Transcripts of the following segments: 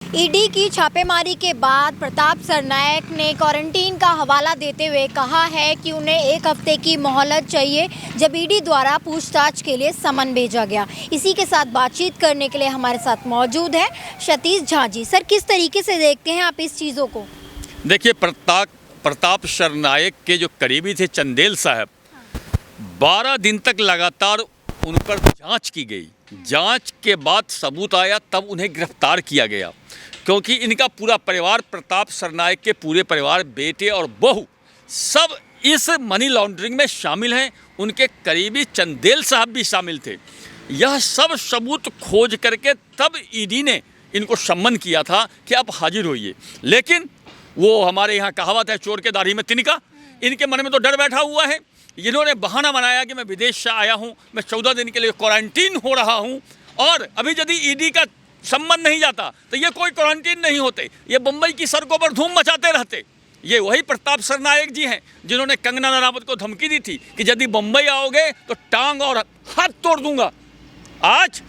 ED की छापेमारी के बाद प्रताप सरनायक ने क्वारंटीन का हवाला देते हुए कहा है कि उन्हें 1 हफ्ते की मोहलत चाहिए, जब ईडी द्वारा पूछताछ के लिए समन भेजा गया। इसी के साथ बातचीत करने के लिए हमारे साथ मौजूद है सतीश झा जी। सर, किस तरीके से देखते हैं आप इस चीज़ों को? देखिए, प्रताप सरनायक के जो करीबी थे चंदेल साहब, 12 दिन तक लगातार उन पर जांच की गई। जांच के बाद सबूत आया तब उन्हें गिरफ्तार किया गया, क्योंकि इनका पूरा परिवार, प्रताप सरनायक के पूरे परिवार, बेटे और बहू सब इस मनी लॉन्ड्रिंग में शामिल हैं। उनके करीबी चंदेल साहब भी शामिल थे। यह सब सबूत खोज करके तब ईडी ने इनको सम्मन किया था कि आप हाजिर होइए। लेकिन वो हमारे यहाँ कहावत है, चोर के दाढ़ी में तिनका। इनके मन में तो डर बैठा हुआ है। इन्होंने बहाना बनाया कि मैं विदेश से आया हूँ, मैं 14 दिन के लिए क्वारंटीन हो रहा हूँ, और अभी यदि ईडी का सम्मन नहीं जाता तो ये कोई क्वारंटीन नहीं होते, ये बम्बई की सड़कों पर धूम मचाते रहते। ये वही प्रताप सरनायक जी हैं जिन्होंने कंगना रनावत को धमकी दी थी कि यदि बम्बई आओगे तो टांग और हाथ तोड़ दूंगा। आज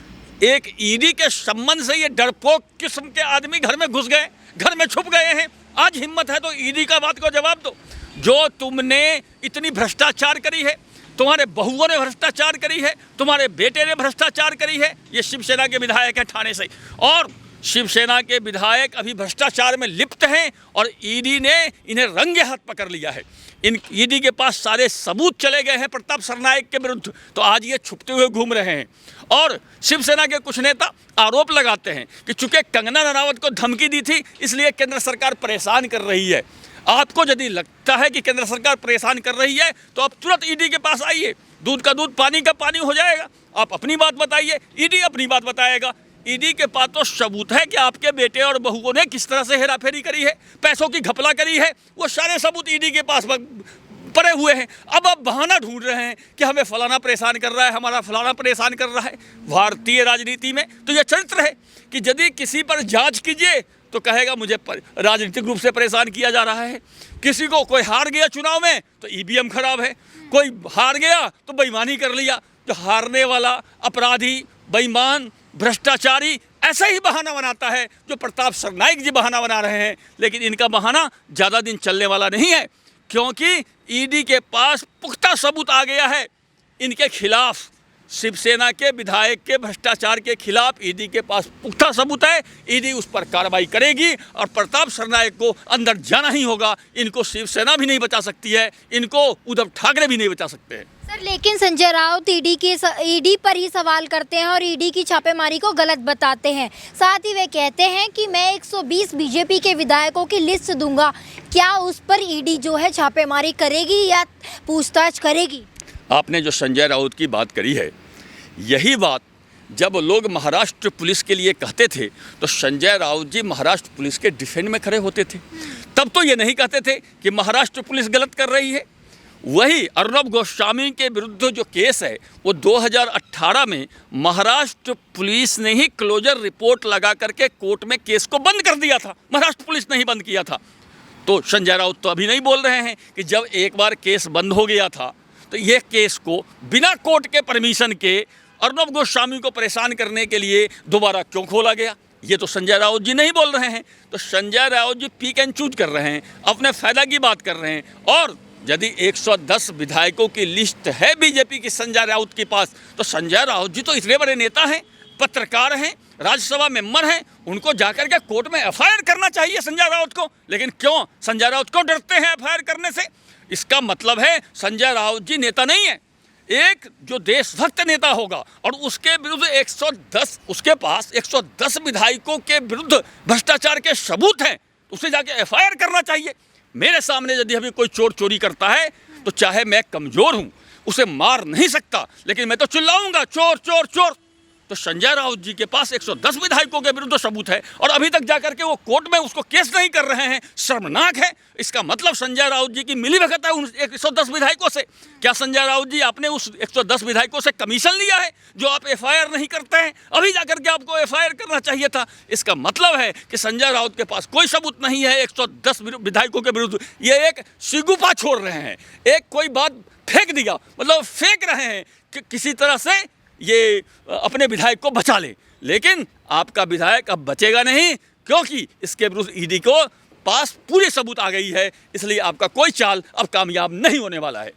एक ईडी के सम्मन से ये डरपोक किस्म के आदमी घर में घुस गए, घर में छुप गए हैं। आज हिम्मत है तो ईडी का बात को जवाब दो। जो तुमने इतनी भ्रष्टाचार करी है, तुम्हारे बहुओं ने भ्रष्टाचार करी है, तुम्हारे बेटे ने भ्रष्टाचार करी है। ये शिवसेना के विधायक हैं ठाणे से, और शिवसेना के विधायक अभी भ्रष्टाचार में लिप्त हैं और ईडी ने इन्हें रंगे हाथ पकड़ लिया है। इन ईडी के पास सारे सबूत चले गए हैं प्रताप सरनायक के विरुद्ध, तो आज ये छुपते हुए घूम रहे हैं। और शिवसेना के कुछ नेता आरोप लगाते हैं कि चूंकि कंगना रनावत को धमकी दी थी इसलिए केंद्र सरकार परेशान कर रही है। आपको यदि लगता है कि केंद्र सरकार परेशान कर रही है तो आप तुरंत ईडी के पास आइए, दूध का दूध पानी का पानी हो जाएगा। आप अपनी बात बताइए, ईडी अपनी बात बताएगा। ईडी के पास तो सबूत है कि आपके बेटे और बहुओं ने किस तरह से हेराफेरी करी है, पैसों की घपला करी है, वो सारे सबूत ईडी के पास पड़े हुए हैं। अब आप बहाना ढूंढ रहे हैं कि हमें फलाना परेशान कर रहा है, हमारा फलाना परेशान कर रहा है। भारतीय राजनीति में तो यह चरित्र है कि यदि किसी पर जांच कीजिए तो कहेगा मुझे राजनीतिक रूप से परेशान किया जा रहा है। किसी को कोई हार गया चुनाव में तो ईवीएम खराब है, कोई हार गया तो बेईमानी कर लिया। जो हारने वाला अपराधी, बेईमान, भ्रष्टाचारी ऐसा ही बहाना बनाता है जो प्रताप सरनायक जी बहाना बना रहे हैं। लेकिन इनका बहाना ज़्यादा दिन चलने वाला नहीं है, क्योंकि ईडी के पास पुख्ता सबूत आ गया है इनके खिलाफ। शिवसेना के विधायक के भ्रष्टाचार के खिलाफ ईडी के पास पुख्ता सबूत है। ईडी उस पर कार्रवाई करेगी और प्रताप सरनायक को अंदर जाना ही होगा। इनको शिवसेना भी नहीं बचा सकती है, इनको उद्धव ठाकरे भी नहीं बचा सकते हैं। सर, लेकिन संजय राउत ईडी पर ही सवाल करते हैं और ईडी की छापेमारी को गलत बताते हैं। साथ ही वे कहते हैं कि मैं 120 बीजेपी के विधायकों की लिस्ट दूंगा। क्या उस पर ईडी जो है छापेमारी करेगी या पूछताछ करेगी? आपने जो संजय राउत की बात करी है, यही बात जब लोग महाराष्ट्र पुलिस के लिए कहते थे तो संजय राउत जी महाराष्ट्र पुलिस के डिफेंड में खड़े होते थे। तब तो ये नहीं कहते थे कि महाराष्ट्र पुलिस गलत कर रही है। वही अर्नब गोस्वामी के विरुद्ध जो केस है वो 2018 में महाराष्ट्र पुलिस ने ही क्लोजर रिपोर्ट लगा करके कोर्ट में केस को बंद कर दिया था, महाराष्ट्र पुलिस ने ही बंद किया था। तो संजय राउत तो अभी नहीं बोल रहे हैं कि जब एक बार केस बंद हो गया था तो ये केस को बिना कोर्ट के परमिशन के अर्नब गोस्वामी को परेशान करने के लिए दोबारा क्यों खोला गया। ये तो संजय राउत जी नहीं बोल रहे हैं। तो संजय राउत जी पिक एंड चूज कर रहे हैं, अपने फायदा की बात कर रहे हैं। और यदि 110 विधायकों की लिस्ट है बीजेपी की संजय राउत के पास, तो संजय राउत जी तो इतने बड़े नेता हैं, पत्रकार हैं, राज्यसभा मेंबर हैं, उनको जाकर के कोर्ट में एफआईआर करना चाहिए संजय राउत को। लेकिन क्यों संजय राउत क्यों डरते हैं एफआईआर करने से? इसका मतलब है संजय राउत जी नेता नहीं है। एक जो देशभक्त नेता होगा और उसके विरुद्ध 110, उसके पास 110 विधायकों के विरुद्ध भ्रष्टाचार के सबूत हैं, उसे जाके एफआईआर करना चाहिए। मेरे सामने यदि अभी कोई चोर चोरी करता है तो चाहे मैं कमज़ोर हूँ, उसे मार नहीं सकता, लेकिन मैं तो चिल्लाऊंगा चोर चोर चोर। तो संजय राउत जी के पास 110 विधायकों के विरुद्ध सबूत है और अभी तक जाकर के वो कोर्ट में उसको केस नहीं कर रहे हैं। शर्मनाक है। इसका मतलब संजय राउत जी की मिलीभगत है उन 110 विधायकों से। क्या संजय राउत जी आपने उस 110 विधायकों से कमीशन लिया है जो आप एफआईआर नहीं करते हैं? अभी जाकर के आपको एफआईआर करना चाहिए था। इसका मतलब है कि संजय राउत के पास कोई सबूत नहीं है 110 विधायकों के विरुद्ध। ये एक सिगुफा छोड़ रहे हैं, एक कोई बात फेंक दिया, मतलब फेंक रहे हैं कि किसी तरह से ये अपने विधायक को बचा ले। लेकिन आपका विधायक अब बचेगा नहीं, क्योंकि इसके विरुद्ध ईडी को पास पूरे सबूत आ गई है, इसलिए आपका कोई चाल अब कामयाब नहीं होने वाला है।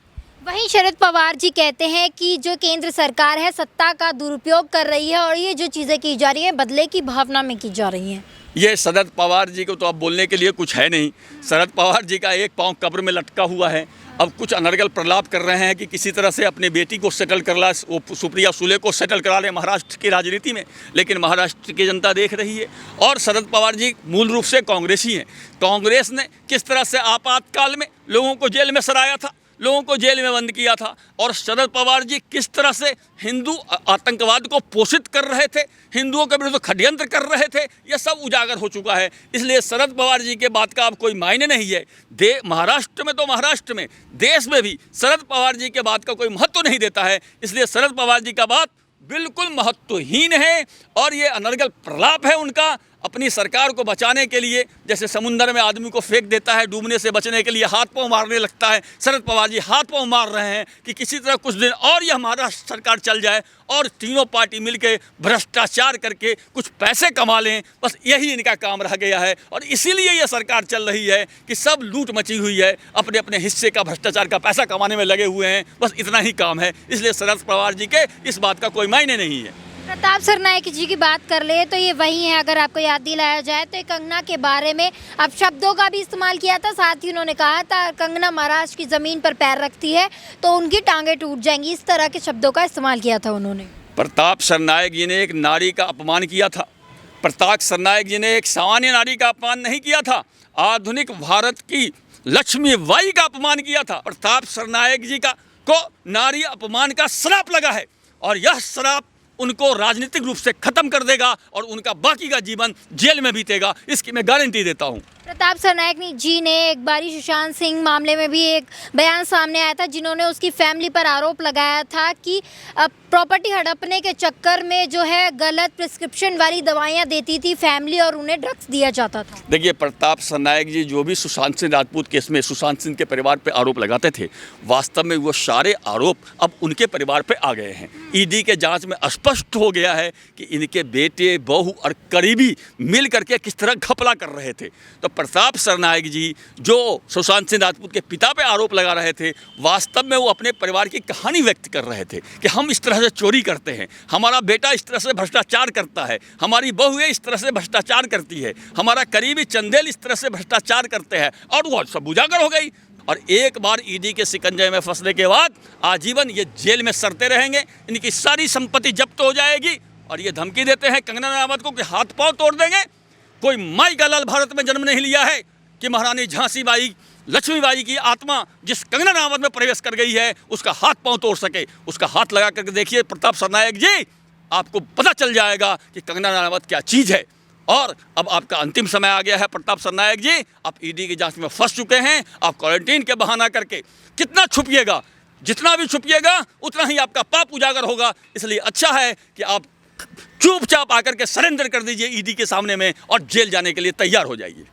वहीं शरद पवार जी कहते हैं कि जो केंद्र सरकार है सत्ता का दुरुपयोग कर रही है और ये जो चीज़ें की जा रही हैं बदले की भावना में की जा रही हैं। ये शरद पवार जी को तो अब बोलने के लिए कुछ है नहीं। शरद पवार जी का एक पांव कब्र में लटका हुआ है। अब कुछ अनर्गल प्रलाप कर रहे हैं कि किसी तरह से अपनी बेटी को सेटल करला, सुप्रिया सुले को सेटल करा लें महाराष्ट्र की राजनीति में, लेकिन महाराष्ट्र की जनता देख रही है। और शरद पवार जी मूल रूप से कांग्रेसी हैं। कांग्रेस ने किस तरह से आपातकाल में लोगों को जेल में सराया था, लोगों को जेल में बंद किया था, और शरद पवार जी किस तरह से हिंदू आतंकवाद को पोषित कर रहे थे, हिंदुओं के विरुद्ध षड्यंत्र कर रहे थे, यह सब उजागर हो चुका है। इसलिए शरद पवार जी के बात का अब कोई मायने नहीं है। महाराष्ट्र में तो महाराष्ट्र में, देश में भी शरद पवार जी के बात का कोई महत्व नहीं देता है। इसलिए शरद पवार जी का बात बिल्कुल महत्वहीन है और ये अनर्गल प्रलाप है उनका अपनी सरकार को बचाने के लिए। जैसे समुंदर में आदमी को फेंक देता है डूबने से बचने के लिए, हाथ पांव मारने लगता है, शरद पवार जी हाथ पांव मार रहे हैं कि किसी तरह कुछ दिन और यह महाराष्ट्र सरकार चल जाए और तीनों पार्टी मिलकर भ्रष्टाचार करके कुछ पैसे कमा लें। बस यही इनका काम रह गया है और इसीलिए यह सरकार चल रही है कि सब लूट मची हुई है, अपने अपने हिस्से का भ्रष्टाचार का पैसा कमाने में लगे हुए हैं। बस इतना ही काम है। इसलिए शरद पवार जी के इस बात का कोई मायने नहीं है। प्रताप सरनाईक जी की बात कर ले तो ये वही है, अगर आपको याद दिलाया जाए तो कंगना के बारे में अब शब्दों का भी इस्तेमाल किया था। साथ ही उन्होंने कहा था कंगना महाराष्ट्र की ज़मीन पर पैर रखती है तो उनकी टांगें टूट जाएंगी, इस तरह के शब्दों का इस्तेमाल किया था उन्होंने। प्रताप सरनाईक जी ने एक नारी का अपमान किया था। प्रताप सरनाईक जी ने एक सामान्य नारी का अपमान नहीं किया था, आधुनिक भारत की लक्ष्मीबाई का अपमान किया था। प्रताप सरनाईक जी को नारी अपमान का श्राप लगा है और यह श्राप उनको राजनीतिक रूप से खत्म कर देगा और उनका बाकी का जीवन जेल में बीतेगा, इसकी मैं गारंटी देता हूँ। प्रताप सरनाईक जी ने एक बारी सुशांत सिंह मामले में भी एक बयान सामने आया था जिन्होंने उसकी फैमिली पर आरोप लगाया था कि प्रॉपर्टी हड़पने के चक्कर में जो है गलत प्रिस्क्रिप्शन वाली दवाइयाँ देती थी फैमिली और उन्हें ड्रग्स दिया जाता था। देखिए, प्रताप सरनाईक जी जो भी सुशांत सिंह राजपूत केस में सुशांत सिंह के परिवार पे आरोप लगाते थे, वास्तव में वो सारे आरोप अब उनके परिवार पे आ गए हैं। ईडी के जांच में स्पष्ट हो गया है कि इनके बेटे, बहू और करीबी मिल करके किस तरह घपला कर रहे थे। तो प्रताप सरनाईक जी जो सुशांत सिंह राजपूत के पिता पे आरोप लगा रहे थे, वास्तव में वो अपने परिवार की कहानी व्यक्त कर रहे थे कि हम इस तरह से चोरी करते हैं, हमारा बेटा इस तरह से भ्रष्टाचार करता है, हमारी बहू इस तरह से भ्रष्टाचार करती है, हमारा करीबी चंदेल इस तरह से भ्रष्टाचार करते हैं, और वो सब उजागर हो गई। और एक बार ईडी के शिकंजे में फंसने के बाद आजीवन ये जेल में सड़ते रहेंगे, इनकी सारी संपत्ति जब्त हो जाएगी। और ये धमकी देते हैं कंगना रनावत को कि हाथ पांव तोड़ देंगे। कोई माई का लाल भारत में जन्म नहीं लिया है कि महारानी झांसी बाई लक्ष्मीबाई की आत्मा जिस कंगना रनावत में प्रवेश कर गई है उसका हाथ पांव तोड़ सके। उसका हाथ लगा करके देखिए प्रताप सरनाईक जी, आपको पता चल जाएगा कि कंगना रनावत क्या चीज़ है। और अब आपका अंतिम समय आ गया है प्रताप सरनाईक जी, आप ईडी की जांच में फंस चुके हैं। आप क्वारंटीन के बहाना करके कितना छुपिएगा, जितना भी छुपिएगा उतना ही आपका पाप उजागर होगा। इसलिए अच्छा है कि आप चुपचाप आकर के सरेंडर कर दीजिए ईडी के सामने में और जेल जाने के लिए तैयार हो जाइए।